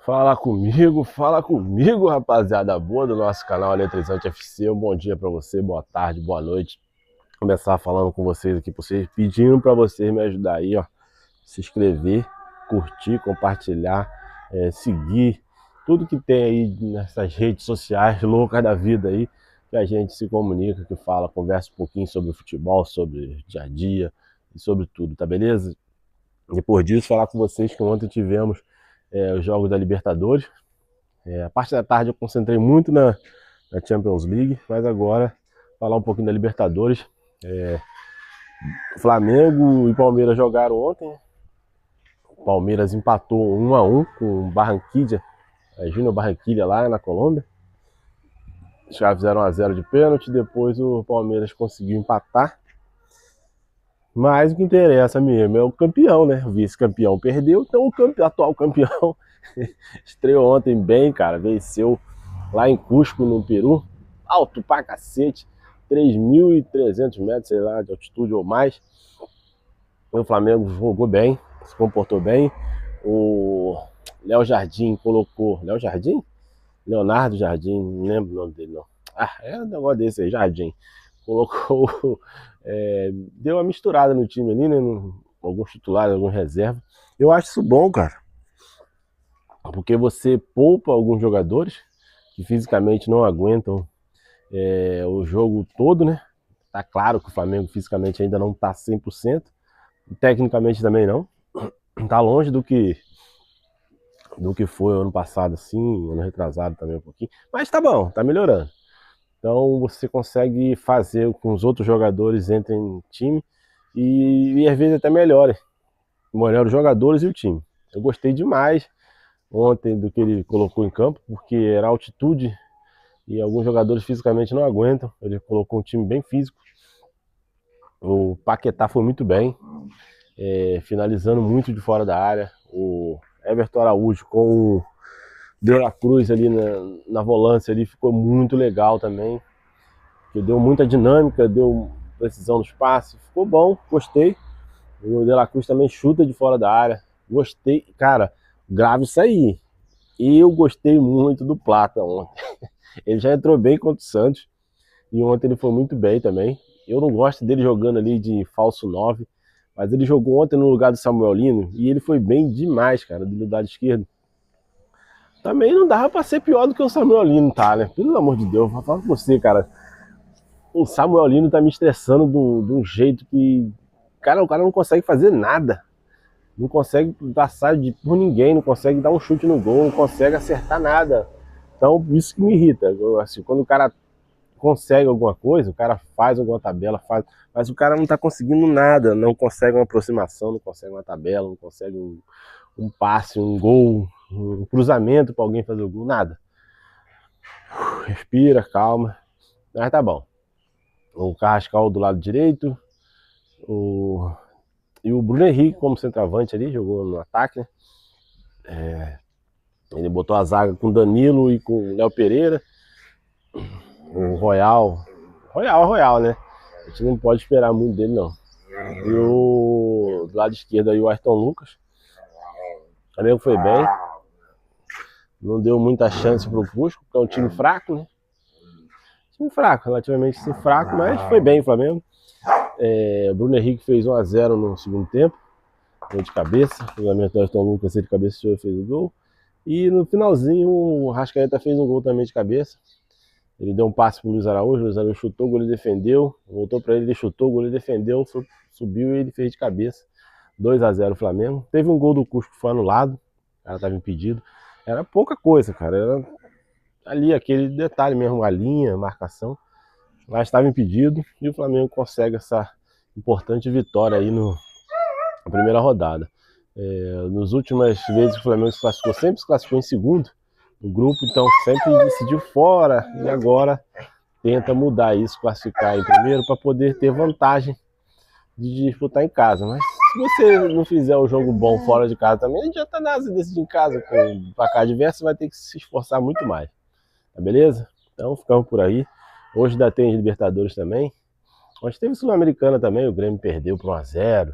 Fala comigo, rapaziada boa do nosso canal Eletrizante FC. Um bom dia pra você, boa tarde, boa noite. Vou começar falando com vocês aqui, pedindo pra vocês me ajudar aí, ó. Se inscrever, curtir, compartilhar, seguir, tudo que tem aí nessas redes sociais loucas da vida aí, que a gente se comunica, que fala, conversa um pouquinho sobre o futebol, sobre dia a dia e sobre tudo, tá beleza? Depois disso, falar com vocês que ontem tivemos os jogos da Libertadores. A parte da tarde eu concentrei muito na Champions League, mas agora falar um pouquinho da Libertadores. Flamengo e Palmeiras jogaram ontem. O Palmeiras empatou 1-1 com o Barranquilla, Júnior Barranquilla lá na Colômbia. Os caras fizeram 1-0 de pênalti, depois o Palmeiras conseguiu empatar. Mas o que interessa mesmo é o campeão, né? O vice-campeão perdeu, então o atual campeão estreou ontem bem, cara. Venceu lá em Cusco, no Peru. Alto pra cacete. 3.300 metros, sei lá, de altitude ou mais. O Flamengo jogou bem, se comportou bem. O Léo Jardim colocou... Léo Jardim? Leonardo Jardim, não lembro o nome dele, não. É um negócio desse aí, Jardim. Colocou... deu uma misturada no time ali, né? Alguns titulares, alguns reservas. Eu acho isso bom, cara. Porque você poupa alguns jogadores que fisicamente não aguentam o jogo todo, né? Tá claro que o Flamengo fisicamente ainda não tá 100%. Tecnicamente também não. Tá longe do que foi ano passado, assim, ano retrasado também um pouquinho. Mas tá bom, tá melhorando. Então você consegue fazer com que os outros jogadores entrem no time e às vezes até melhorem os jogadores e o time. Eu gostei demais ontem do que ele colocou em campo, porque era altitude e alguns jogadores fisicamente não aguentam. Ele colocou um time bem físico. O Paquetá foi muito bem, finalizando muito de fora da área. O Everton Araújo com o De La Cruz ali na volância ali ficou muito legal também, que deu muita dinâmica, deu precisão dos passes, ficou bom, gostei. O De La Cruz também chuta de fora da área, gostei, cara, grave isso aí. E eu gostei muito do Plata ontem. Ele já entrou bem contra o Santos e ontem ele foi muito bem também. Eu não gosto dele jogando ali de falso 9, mas ele jogou ontem no lugar do Samuel Lino e ele foi bem demais, cara, do lado esquerdo. Também não dava pra ser pior do que o Samuel Lino, tá, né? Pelo amor de Deus, vou falar com você, cara. O Samuel Lino tá me estressando de um jeito que... Cara, o cara não consegue fazer nada. Não consegue passar por ninguém, não consegue dar um chute no gol, não consegue acertar nada. Então, isso que me irrita. Assim, quando o cara consegue alguma coisa, o cara faz alguma tabela, mas o cara não tá conseguindo nada, não consegue uma aproximação, não consegue uma tabela, não consegue um passe, um gol, um cruzamento para alguém fazer o gol, nada. Respira, calma, mas tá bom. O Carrascal do lado direito, e o Bruno Henrique como centroavante ali, jogou no ataque, né? Ele botou a zaga com Danilo e com Léo Pereira. O Royal, né? A gente não pode esperar muito dele, não. E do lado esquerdo aí o Ayrton Lucas. Também foi bem. Não deu muita chance pro Cusco, porque é um time fraco, né? Time fraco, relativamente fraco, mas foi bem o Flamengo. O Bruno Henrique fez 1-0 no segundo tempo. Gol de cabeça. O cruzamento do Ayrton Lucas, ele cabeceou e fez o gol. E no finalzinho o Rascaeta fez um gol também de cabeça. Ele deu um passe pro Luiz Araújo chutou, o goleiro defendeu, voltou para ele chutou, o goleiro defendeu, subiu e ele fez de cabeça. 2-0 o Flamengo. Teve um gol do Cusco que foi anulado, o cara estava impedido. Era pouca coisa, cara, era ali aquele detalhe mesmo, a linha, a marcação, mas estava impedido e o Flamengo consegue essa importante vitória aí na primeira rodada. Nas últimas vezes que o Flamengo se classificou, sempre se classificou em segundo no grupo, então sempre decidiu fora e agora tenta mudar isso, classificar em primeiro para poder ter vantagem de disputar em casa. Mas se você não fizer o jogo bom fora de casa também, não adianta nada se decidir em casa com placar adverso, você vai ter que se esforçar muito mais, tá beleza? Então ficamos por aí. Hoje ainda tem Libertadores também. Hoje teve Sul-Americana também, o Grêmio perdeu por 1-0.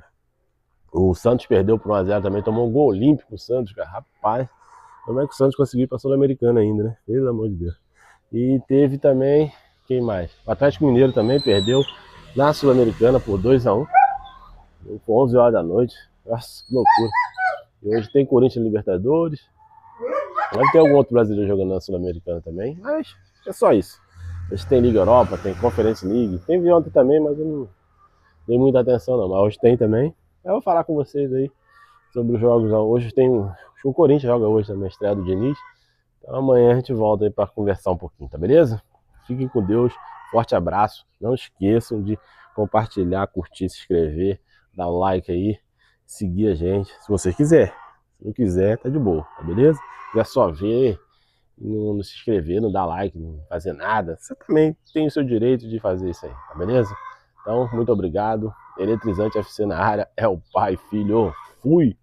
O Santos perdeu por 1-0 também, tomou um gol olímpico o Santos, cara, rapaz. Como é que o Santos conseguiu ir pra Sul-Americana ainda, né? Pelo amor de Deus. E teve também, quem mais? O Atlético Mineiro também perdeu na Sul-Americana por 2-1. Com 11 horas da noite. Nossa, que loucura. E hoje tem Corinthians Libertadores. Deve ter algum outro brasileiro jogando na Sul-Americana também. Mas é só isso. Hoje tem Liga Europa, tem Conference League. Teve ontem também, mas eu não dei muita atenção não. Mas hoje tem também. Eu vou falar com vocês aí sobre os jogos. Hoje tem. Acho que o Corinthians joga hoje também, a estreia do Diniz. Então amanhã a gente volta aí para conversar um pouquinho, tá beleza? Fiquem com Deus. Forte abraço. Não esqueçam de compartilhar, curtir, se inscrever, dar um like aí, seguir a gente, se você quiser. Se não quiser, tá de boa, tá beleza? Se quiser só ver, não se inscrever, não dar like, não fazer nada, você também tem o seu direito de fazer isso aí, tá beleza? Então, muito obrigado. Eletrizante FC na área, é o pai, filho. Fui!